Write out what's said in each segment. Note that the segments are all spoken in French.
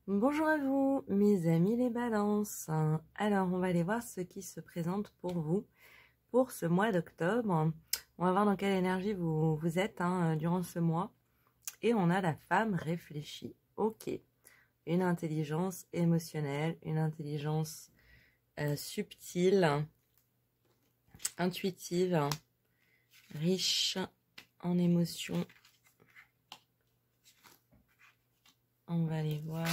Bonjour à vous, mes amis les balances. Alors, on va aller voir ce qui se présente pour vous pour ce mois d'octobre. On va voir dans quelle énergie vous êtes durant ce mois. Et on a la femme réfléchie. Ok. Une intelligence émotionnelle, une intelligence subtile, intuitive, riche en émotions. On va aller voir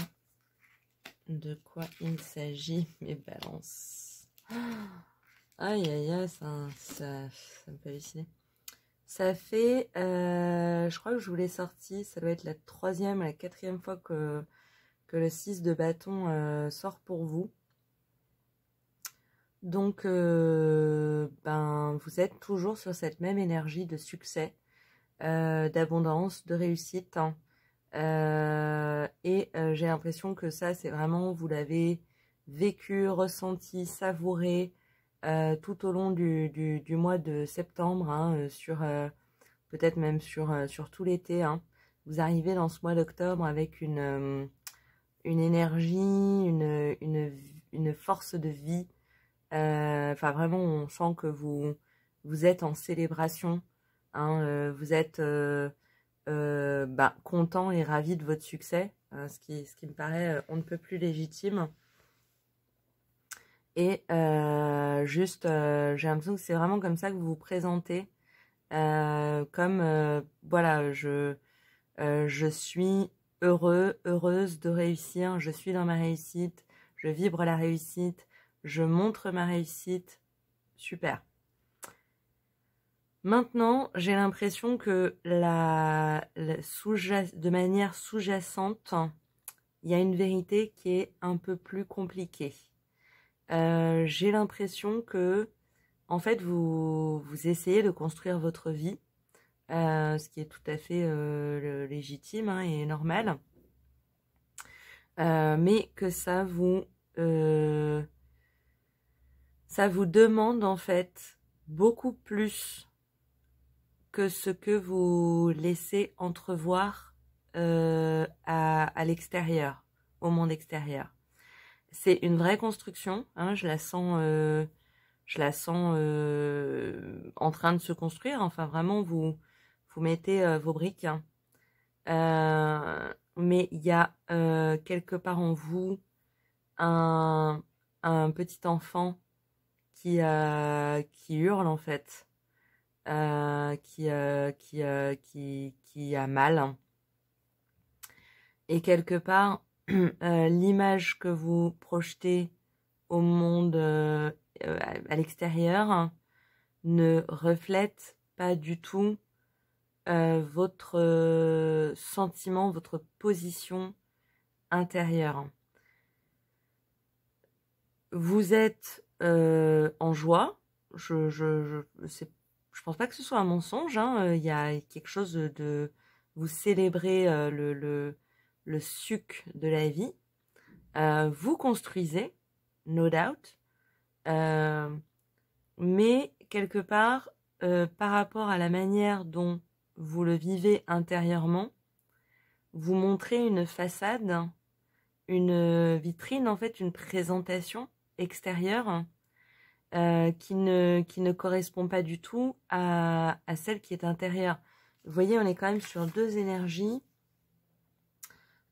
de quoi il s'agit, mes balances. Aïe, aïe, aïe, ça me fait halluciner. Ça fait, je crois que je vous l'ai sorti, ça doit être la troisième, la quatrième fois que le 6 de bâton sort pour vous. Donc, ben, vous êtes toujours sur cette même énergie de succès, d'abondance, de réussite. J'ai l'impression que ça, c'est vraiment, vous l'avez vécu, ressenti, savouré tout au long du mois de septembre, peut-être même sur tout l'été. Vous arrivez dans ce mois d'octobre avec une énergie, une force de vie. Enfin, vraiment, on sent que vous êtes en célébration. Vous êtes content et ravi de votre succès, ce qui me paraît on ne peut plus légitime. Et j'ai l'impression que c'est vraiment comme ça que vous vous présentez, comme voilà, je suis heureuse de réussir, je suis dans ma réussite, je vibre la réussite, je montre ma réussite, super. Maintenant, j'ai l'impression que de manière sous-jacente, il y a une vérité qui est un peu plus compliquée. J'ai l'impression que, en fait, vous essayez de construire votre vie, ce qui est tout à fait légitime et normal, mais que ça vous demande en fait beaucoup plus que ce que vous laissez entrevoir à l'extérieur, au monde extérieur. C'est une vraie construction, je la sens en train de se construire. Enfin, vraiment, vous mettez vos briques. Mais il y a quelque part en vous un petit enfant qui hurle en fait. Qui a mal. Et quelque part, l'image que vous projetez au monde à l'extérieur ne reflète pas du tout votre sentiment, votre position intérieure. Vous êtes en joie. Je pense pas que ce soit un mensonge. Il y a quelque chose de vous célébrez le suc de la vie. Vous construisez, no doubt. Mais quelque part, par rapport à la manière dont vous le vivez intérieurement, vous montrez une façade, une vitrine, en fait, une présentation extérieure qui ne correspond pas du tout à celle qui est intérieure. Vous voyez, on est quand même sur deux énergies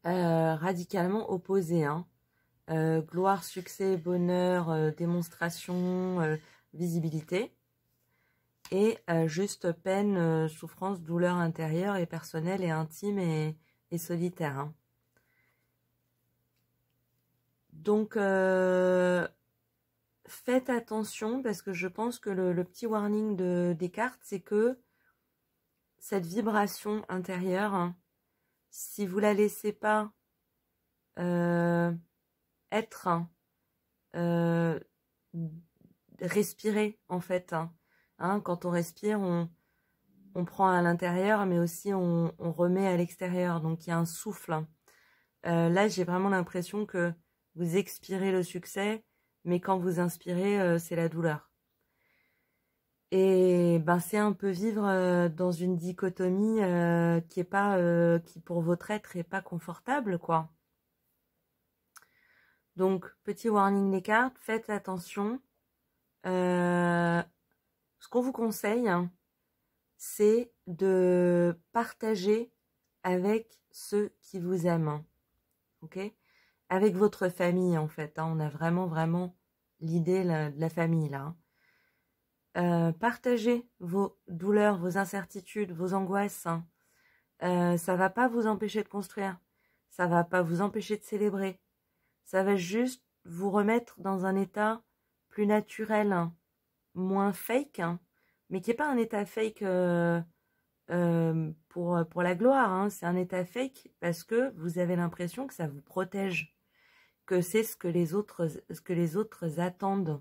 radicalement opposées. Gloire, succès, bonheur, démonstration, visibilité. Et juste peine, souffrance, douleur intérieure et personnelle et intime et solitaire. Donc, faites attention parce que je pense que le petit warning des cartes, c'est que cette vibration intérieure, si vous la laissez pas être, respirer en fait. Quand on respire, on prend à l'intérieur, mais aussi on remet à l'extérieur. Donc il y a un souffle. Là, j'ai vraiment l'impression que vous expirez le succès, mais quand vous inspirez, c'est la douleur. Et ben c'est un peu vivre dans une dichotomie qui est pas qui pour votre être est pas confortable quoi. Donc petit warning des cartes, faites attention. Ce qu'on vous conseille, hein, c'est de partager avec ceux qui vous aiment, ok? Avec votre famille en fait. Hein, on a vraiment l'idée de la famille là. Hein. Partagez vos douleurs, vos incertitudes, vos angoisses. Hein. Ça va pas vous empêcher de construire. Ça va pas vous empêcher de célébrer. Ça va juste vous remettre dans un état plus naturel, hein, moins fake, hein, mais qui n'est pas un état fake pour la gloire. Hein. C'est un état fake parce que vous avez l'impression que ça vous protège, que c'est ce que les autres attendent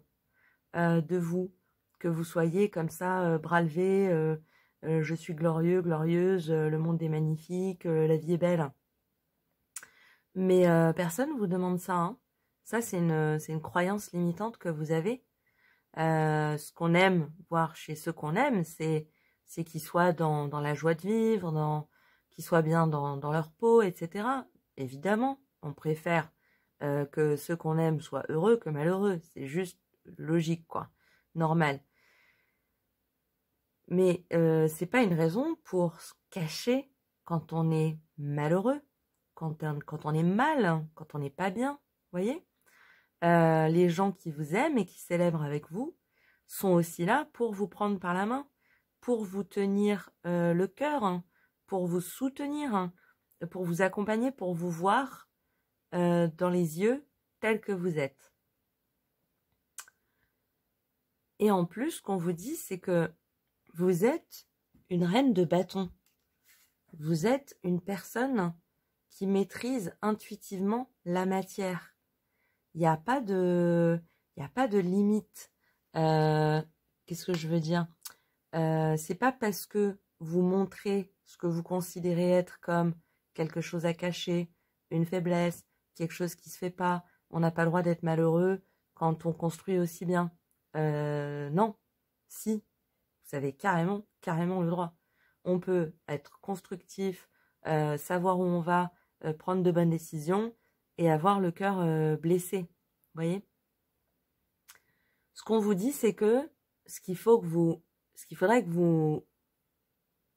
de vous, que vous soyez comme ça, bras levés, je suis glorieux, glorieuse, le monde est magnifique, la vie est belle. Mais personne ne vous demande ça. Hein. Ça, c'est une croyance limitante que vous avez. Ce qu'on aime voir chez ceux qu'on aime, c'est qu'ils soient dans la joie de vivre, qu'ils soient bien dans leur peau, etc. Évidemment, on préfère que ceux qu'on aime soient heureux que malheureux. C'est juste logique, quoi. Normal. Mais c'est pas une raison pour se cacher quand on est malheureux, quand on est mal, quand on n'est pas bien, voyez. Les gens qui vous aiment et qui célèbrent avec vous sont aussi là pour vous prendre par la main, pour vous tenir le cœur, hein, pour vous soutenir, hein, pour vous accompagner, pour vous voir dans les yeux tels que vous êtes. Et en plus, ce qu'on vous dit, c'est que vous êtes une reine de bâton. Vous êtes une personne qui maîtrise intuitivement la matière. Il n'y a pas de limite. Qu'est-ce que je veux dire? C'est pas parce que vous montrez ce que vous considérez être comme quelque chose à cacher, une faiblesse, quelque chose qui se fait pas. On n'a pas le droit d'être malheureux quand on construit aussi bien. Non, si, vous avez carrément le droit. On peut être constructif, savoir où on va, prendre de bonnes décisions et avoir le cœur blessé. Vous voyez? Ce qu'on vous dit, c'est que ce qu'il faudrait que vous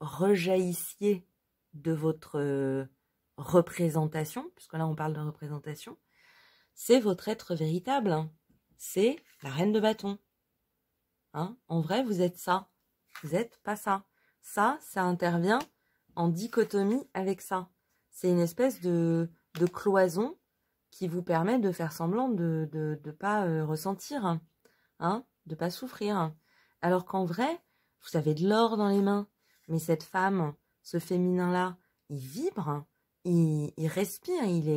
rejaissiez de votre représentation, puisque là on parle de représentation, c'est votre être véritable. Hein. C'est la reine de bâton. Hein? En vrai, vous êtes ça. Vous n'êtes pas ça. Ça intervient en dichotomie avec ça. C'est une espèce de cloison qui vous permet de faire semblant de ne pas ressentir, hein, de ne pas souffrir. Alors qu'en vrai, vous avez de l'or dans les mains. Mais cette femme, ce féminin-là, il vibre, il respire, il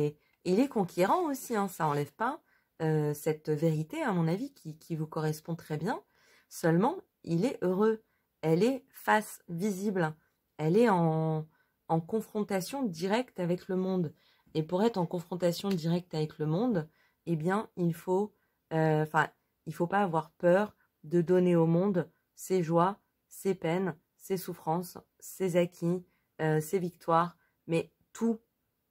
est conquérant aussi. Hein, ça n'enlève pas cette vérité, à mon avis, qui vous correspond très bien. Seulement, il est heureux. Elle est face visible. Elle est en confrontation directe avec le monde. Et pour être en confrontation directe avec le monde, eh bien, il faut pas avoir peur de donner au monde ses joies, ses peines, ses souffrances, ses acquis, ses victoires, mais tout,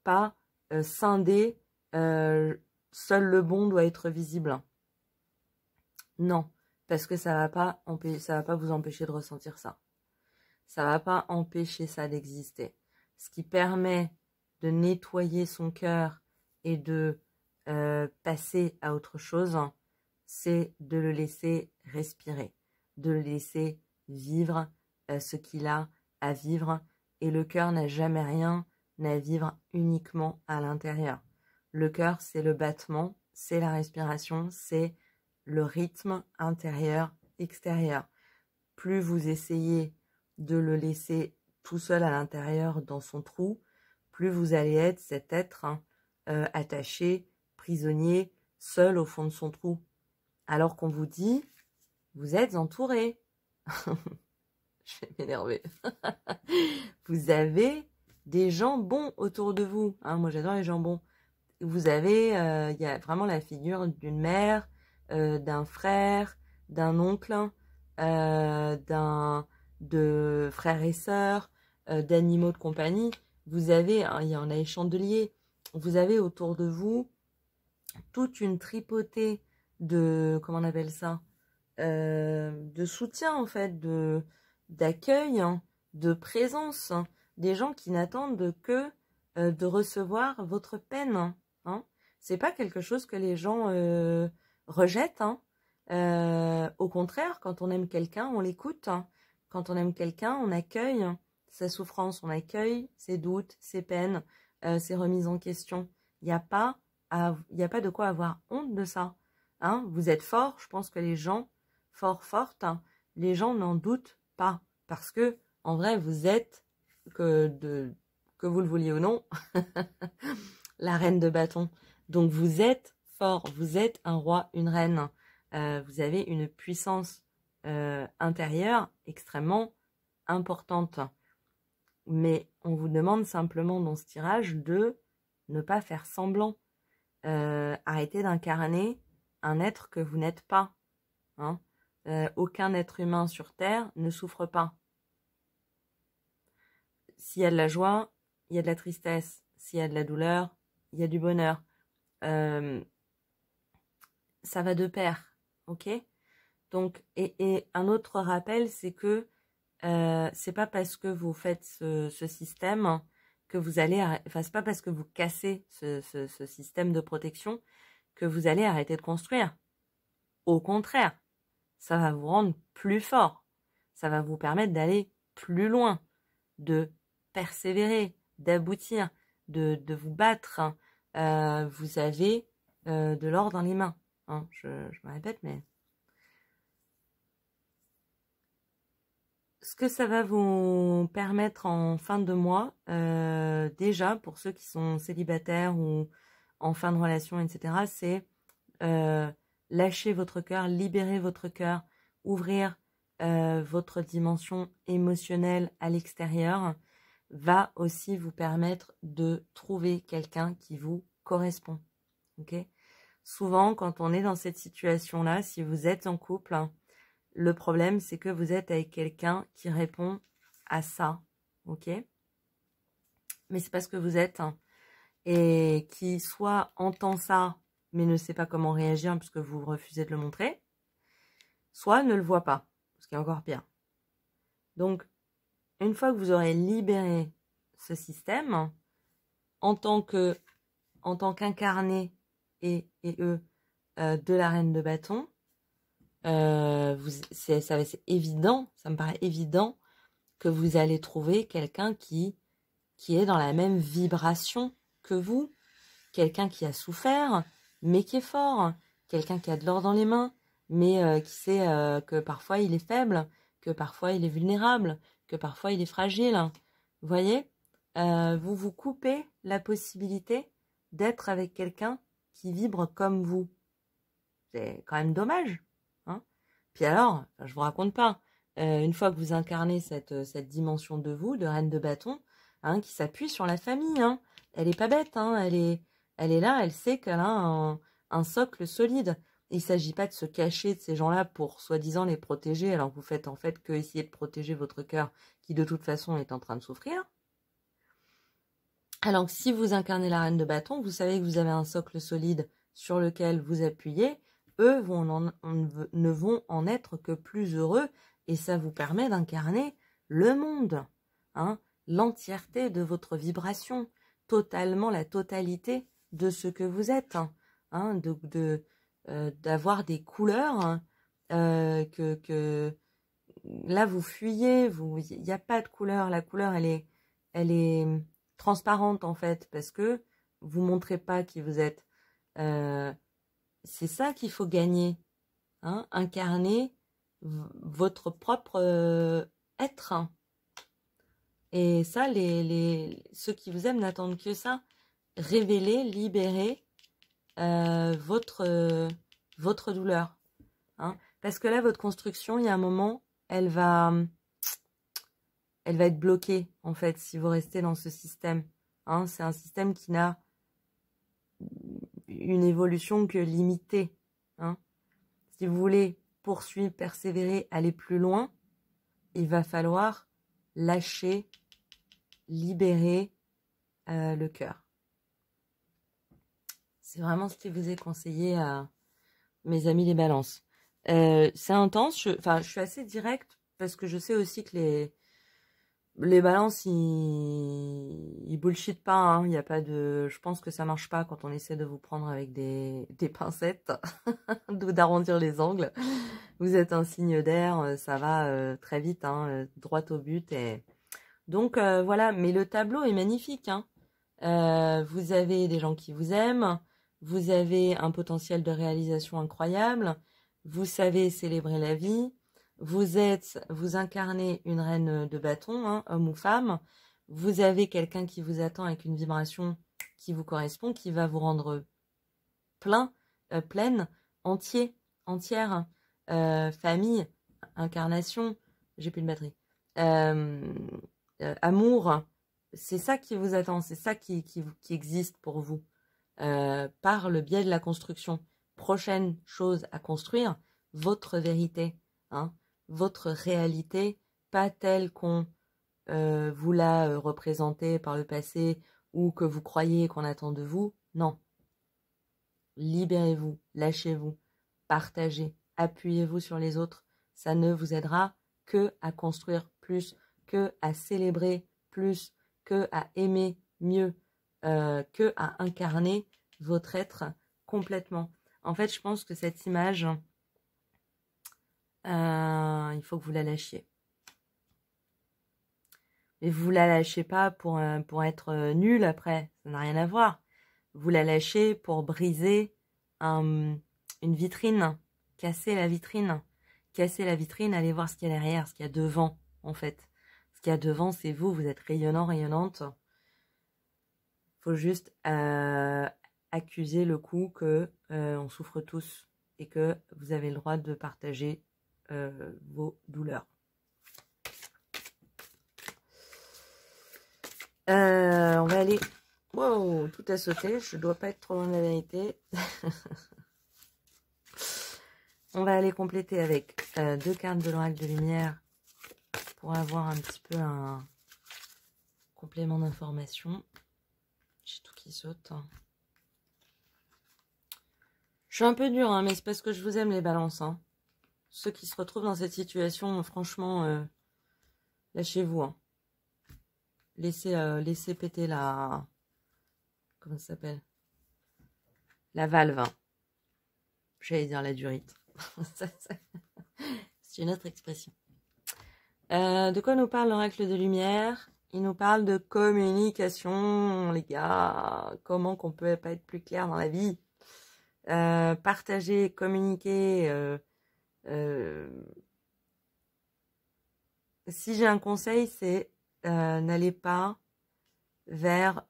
pas scindé, seul le bon doit être visible. Non, parce que ça va pas vous empêcher de ressentir ça. Ça va pas empêcher ça d'exister. Ce qui permet de nettoyer son cœur et de passer à autre chose, c'est de le laisser respirer, de le laisser vivre ce qu'il a à vivre. Et le cœur n'a jamais rien à vivre uniquement à l'intérieur. Le cœur, c'est le battement, c'est la respiration, c'est le rythme intérieur, extérieur. Plus vous essayez de le laisser tout seul à l'intérieur dans son trou, plus vous allez être cet être attaché, prisonnier, seul au fond de son trou. Alors qu'on vous dit, vous êtes entouré. Je vais m'énerver. Vous avez des gens bons autour de vous. Hein, moi, j'adore les gens bons. Vous avez, y a vraiment la figure d'une mère, d'un frère, d'un oncle, de frères et sœurs, d'animaux de compagnie. Vous avez, hein, il y en a les chandeliers, vous avez autour de vous toute une tripotée de, comment on appelle ça, de soutien en fait, d'accueil, hein, de présence, hein, des gens qui n'attendent que de recevoir votre peine. Hein. C'est pas quelque chose que les gens rejettent. Hein. Au contraire, quand on aime quelqu'un, on l'écoute. Hein. Quand on aime quelqu'un, on accueille sa souffrance, on accueille ses doutes, ses peines, ses remises en question. Il n'y a pas il n'y a pas de quoi avoir honte de ça. Hein. Vous êtes fort, je pense que les gens forte, hein, les gens n'en doutent pas. Parce que, en vrai, vous êtes, que vous le vouliez ou non, la reine de bâton. Donc vous êtes fort, vous êtes un roi, une reine. Vous avez une puissance intérieure extrêmement importante. Mais on vous demande simplement dans ce tirage de ne pas faire semblant. Arrêtez d'incarner un être que vous n'êtes pas. Hein. Aucun être humain sur Terre ne souffre pas. S'il y a de la joie, il y a de la tristesse. S'il y a de la douleur, il y a du bonheur. Ça va de pair, ok? Donc, et un autre rappel, c'est que c'est pas parce que vous faites ce système que vous allez, enfin c'est pas parce que vous cassez ce système de protection que vous allez arrêter de construire. Au contraire, ça va vous rendre plus fort. Ça va vous permettre d'aller plus loin, de persévérer, d'aboutir, de vous battre. Hein. Vous avez de l'or dans les mains. Hein. Je me répète, mais... Ce que ça va vous permettre en fin de mois, déjà, pour ceux qui sont célibataires ou en fin de relation, etc., c'est lâcher votre cœur, libérer votre cœur, ouvrir votre dimension émotionnelle à l'extérieur, va aussi vous permettre de trouver quelqu'un qui vous correspond. Okay ? Souvent, quand on est dans cette situation-là, si vous êtes en couple, le problème, c'est que vous êtes avec quelqu'un qui répond à ça, ok? Mais c'est parce que vous êtes, hein, et qui soit entend ça, mais ne sait pas comment réagir puisque vous refusez de le montrer, soit ne le voit pas, ce qui est encore pire. Donc, une fois que vous aurez libéré ce système, en tant qu'incarné et eux de la reine de bâton, c'est évident, ça me paraît évident que vous allez trouver quelqu'un qui est dans la même vibration que vous, quelqu'un qui a souffert, mais qui est fort, quelqu'un qui a de l'or dans les mains, mais qui sait que parfois il est faible, que parfois il est vulnérable, que parfois il est fragile. Vous voyez, vous vous coupez la possibilité d'être avec quelqu'un qui vibre comme vous. C'est quand même dommage. Hein. Puis alors, je vous raconte pas, une fois que vous incarnez cette dimension de vous, de reine de bâton, hein, qui s'appuie sur la famille, hein. Elle est pas bête, hein, elle est là, elle sait qu'elle a un socle solide. Il ne s'agit pas de se cacher de ces gens-là pour soi-disant les protéger, alors que vous faites en fait que essayer de protéger votre cœur, qui de toute façon est en train de souffrir. Alors que si vous incarnez la reine de bâton, vous savez que vous avez un socle solide sur lequel vous appuyez, eux ne vont en être que plus heureux, et ça vous permet d'incarner le monde, hein, l'entièreté de votre vibration, totalement la totalité de ce que vous êtes, hein, d'avoir des couleurs, hein, que là vous fuyez, il n'y a pas de couleur, la couleur elle est transparente en fait, parce que vous montrez pas qui vous êtes. C'est ça qu'il faut gagner, hein, incarner votre propre être. Et ça, ceux qui vous aiment n'attendent que ça. Révéler, libérer votre douleur. Hein. Parce que là, votre construction, il y a un moment, elle va être bloquée, en fait, si vous restez dans ce système. Hein. C'est un système qui n'a une évolution que limitée. Hein. Si vous voulez poursuivre, persévérer, aller plus loin, il va falloir lâcher, libérer le cœur. C'est vraiment ce qui vous est conseillé à mes amis les balances. C'est intense, je suis assez directe parce que je sais aussi que les balances, ils bullshit pas, hein. Y a pas de, je pense que ça marche pas quand on essaie de vous prendre avec des pincettes, d'arrondir les angles. Vous êtes un signe d'air, ça va très vite, hein, droit au but. Et donc voilà, mais le tableau est magnifique, hein. Vous avez des gens qui vous aiment, vous avez un potentiel de réalisation incroyable, vous savez célébrer la vie. Vous incarnez une reine de bâton, hein, homme ou femme. Vous avez quelqu'un qui vous attend avec une vibration qui vous correspond, qui va vous rendre pleine, entière, famille, incarnation. J'ai plus de batterie. Amour, c'est ça qui vous attend, c'est ça qui existe pour vous par le biais de la construction. Prochaine chose à construire, votre vérité, hein. Votre réalité, pas telle qu'on vous l'a représentée par le passé ou que vous croyez qu'on attend de vous. Non. Libérez-vous, lâchez-vous, partagez, appuyez-vous sur les autres. Ça ne vous aidera que à construire plus, que à célébrer plus, que à aimer mieux, que à incarner votre être complètement. En fait, je pense que cette image, il faut que vous la lâchiez. Et vous la lâchez pas pour être nul après, ça n'a rien à voir. Vous la lâchez pour briser une vitrine, casser la vitrine. Casser la vitrine, allez voir ce qu'il y a derrière, ce qu'il y a devant, en fait. Ce qu'il y a devant, c'est vous, vous êtes rayonnant, rayonnante. Faut juste accuser le coup que on souffre tous et que vous avez le droit de partager vos douleurs. On va aller... Wow, tout a sauté, je dois pas être trop loin de la vérité. On va aller compléter avec 2 cartes de l'oracle de lumière pour avoir un petit peu un complément d'information. J'ai tout qui saute. Je suis un peu dure, hein, mais c'est parce que je vous aime les balances. Hein. Ceux qui se retrouvent dans cette situation, franchement, lâchez-vous. Hein. Laissez péter la... Comment ça s'appelle? La valve. Hein. J'allais dire la durite. C'est une autre expression. De quoi nous parle l'oracle de lumière? Il nous parle de communication, les gars. Comment qu'on peut pas être plus clair dans la vie? Partager, communiquer. Si j'ai un conseil, c'est n'allez pas vers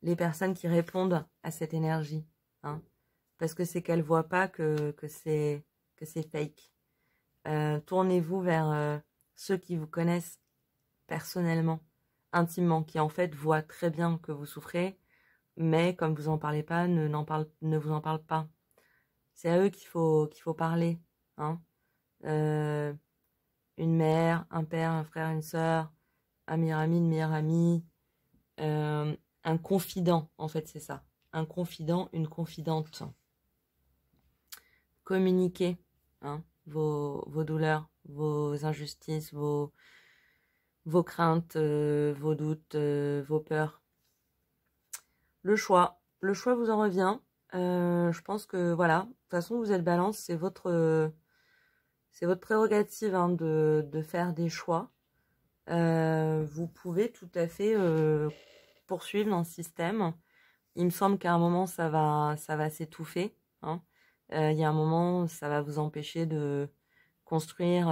les personnes qui répondent à cette énergie. Hein, parce que c'est qu'elles ne voient pas que c'est fake. Tournez-vous vers ceux qui vous connaissent personnellement, intimement, qui en fait voient très bien que vous souffrez, mais comme vous en parlez pas, ne vous en parlent pas. C'est à eux qu'il faut parler. Hein. Une mère, un père, un frère, une sœur, un meilleur ami, une meilleure amie, un confident, en fait c'est ça. Un confident, une confidente. Communiquez hein, vos douleurs, vos injustices, vos craintes, vos doutes, vos peurs. Le choix vous en revient. Je pense que voilà, de toute façon vous êtes balance, c'est votre prérogative hein, de faire des choix. Vous pouvez tout à fait poursuivre dans ce système. Il me semble qu'à un moment ça va s'étouffer. Hein. Il y a un moment ça va vous empêcher de construire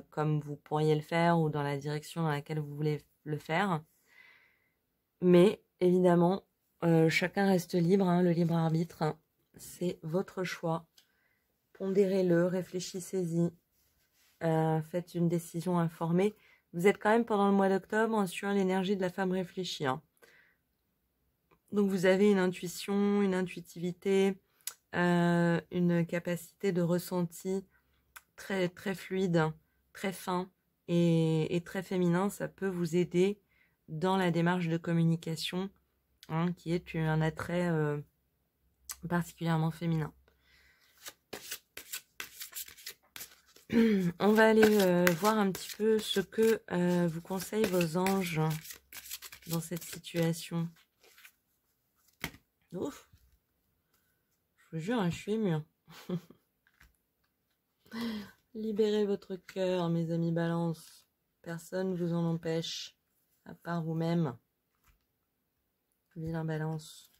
comme vous pourriez le faire ou dans la direction dans laquelle vous voulez le faire. Mais évidemment, chacun reste libre, hein, le libre arbitre. Hein, c'est votre choix. Pondérez-le, réfléchissez-y. Faites une décision informée. Vous êtes quand même pendant le mois d'octobre sur l'énergie de la femme réfléchie. Hein. Donc vous avez une intuition, une intuitivité, une capacité de ressenti très, très fluide, très fin et très féminin. Ça peut vous aider dans la démarche de communication, hein, qui est un attrait particulièrement féminin. On va aller voir un petit peu ce que vous conseillent vos anges dans cette situation. Ouf, je vous jure, hein, je suis émue. Libérez votre cœur, mes amis Balance. Personne ne vous en empêche, à part vous-même. Vilain Balance.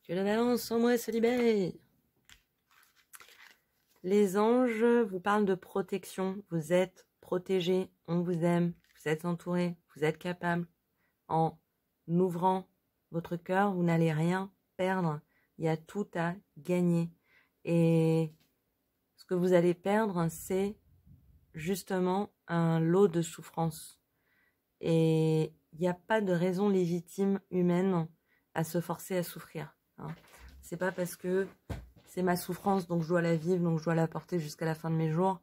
Que la Balance en moi se libère. Les anges vous parlent de protection. Vous êtes protégés, on vous aime, vous êtes entourés, vous êtes capables. En ouvrant votre cœur, vous n'allez rien perdre. Il y a tout à gagner. Et ce que vous allez perdre, c'est justement un lot de souffrance. Et il n'y a pas de raison légitime humaine à se forcer à souffrir. Hein. C'est pas parce que c'est ma souffrance, donc je dois la vivre, donc je dois la porter jusqu'à la fin de mes jours.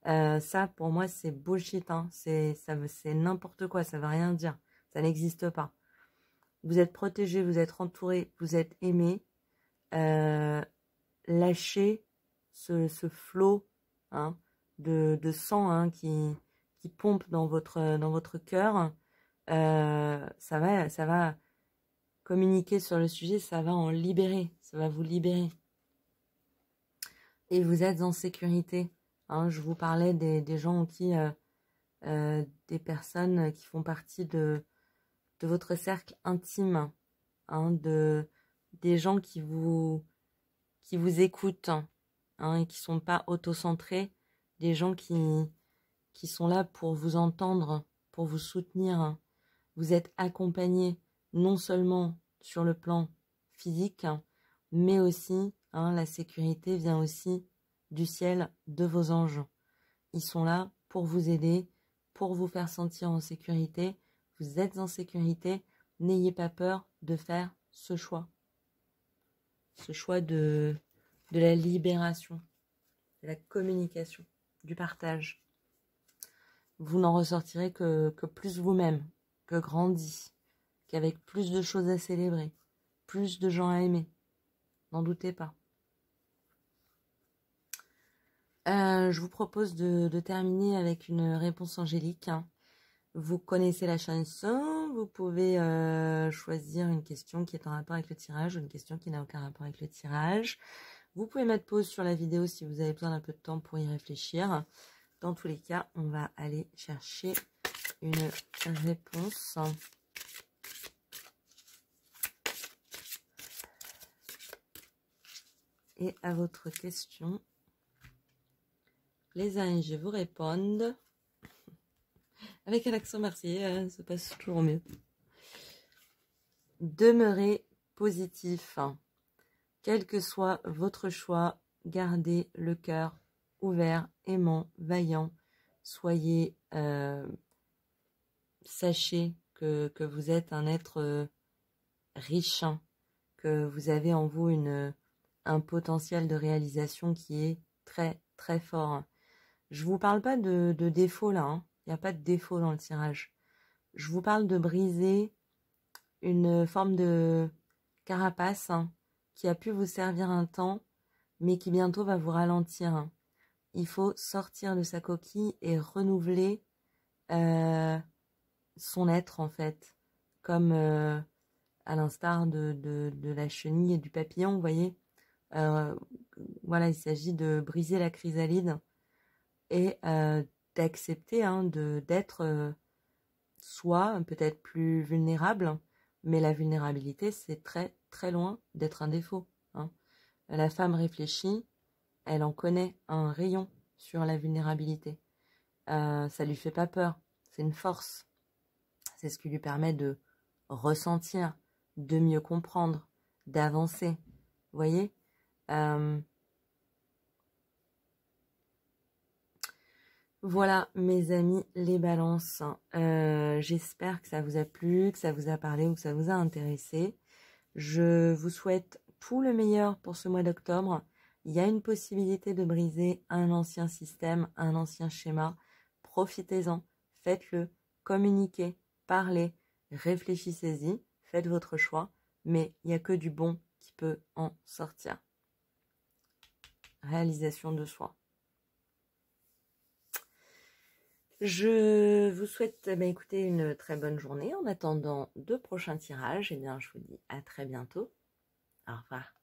Ça, pour moi, c'est bullshit. Hein. C'est n'importe quoi, ça veut rien dire. Ça n'existe pas. Vous êtes protégé, vous êtes entouré, vous êtes aimé. Lâchez ce flot, hein, de sang, hein, qui pompe dans votre cœur. Ça va communiquer sur le sujet, ça va en libérer, ça va vous libérer. Et vous êtes en sécurité. Hein, je vous parlais des gens qui, des personnes qui font partie de votre cercle intime, hein, des gens qui vous écoutent, hein, et qui sont pas autocentrés, des gens qui sont là pour vous entendre, pour vous soutenir. Vous êtes accompagnés non seulement sur le plan physique, mais aussi, hein, la sécurité vient aussi du ciel, de vos anges. Ils sont là pour vous aider, pour vous faire sentir en sécurité. Vous êtes en sécurité, n'ayez pas peur de faire ce choix. Ce choix de la libération, de la communication, du partage. Vous n'en ressortirez que plus vous-même, que grandi, qu'avec plus de choses à célébrer, plus de gens à aimer. N'en doutez pas. Je vous propose de terminer avec une réponse angélique. Vous connaissez la chanson, vous pouvez choisir une question qui est en rapport avec le tirage ou une question qui n'a aucun rapport avec le tirage. Vous pouvez mettre pause sur la vidéo si vous avez besoin d'un peu de temps pour y réfléchir. Dans tous les cas, on va aller chercher une réponse. Et à votre question, les anges vous répondent avec un accent marseillais, ça passe toujours mieux. Demeurez positif. Quel que soit votre choix, gardez le cœur ouvert, aimant, vaillant. Soyez, sachez que vous êtes un être riche, que vous avez en vous un potentiel de réalisation qui est très très fort. Je vous parle pas de défaut là, hein. Il n'y a pas de défaut dans le tirage. Je vous parle de briser une forme de carapace, hein, qui a pu vous servir un temps, mais qui bientôt va vous ralentir. Il faut sortir de sa coquille et renouveler son être, en fait. Comme à l'instar de la chenille et du papillon, vous voyez. Voilà, il s'agit de briser la chrysalide et d'accepter, hein, d'être soi, peut-être plus vulnérable, mais la vulnérabilité, c'est très très loin d'être un défaut. Hein. La femme réfléchie, elle en connaît un rayon sur la vulnérabilité. Ça lui fait pas peur, c'est une force. C'est ce qui lui permet de ressentir, de mieux comprendre, d'avancer. Vous voyez, voilà mes amis les balances, j'espère que ça vous a plu, que ça vous a parlé ou que ça vous a intéressé. Je vous souhaite tout le meilleur pour ce mois d'octobre. Il y a une possibilité de briser un ancien système, un ancien schéma. Profitez-en, faites-le, communiquez, parlez, réfléchissez-y, faites votre choix, mais il n'y a que du bon qui peut en sortir. Réalisation de soi. Je vous souhaite écoutez, une très bonne journée. En attendant de prochains tirages, eh bien, je vous dis à très bientôt. Au revoir.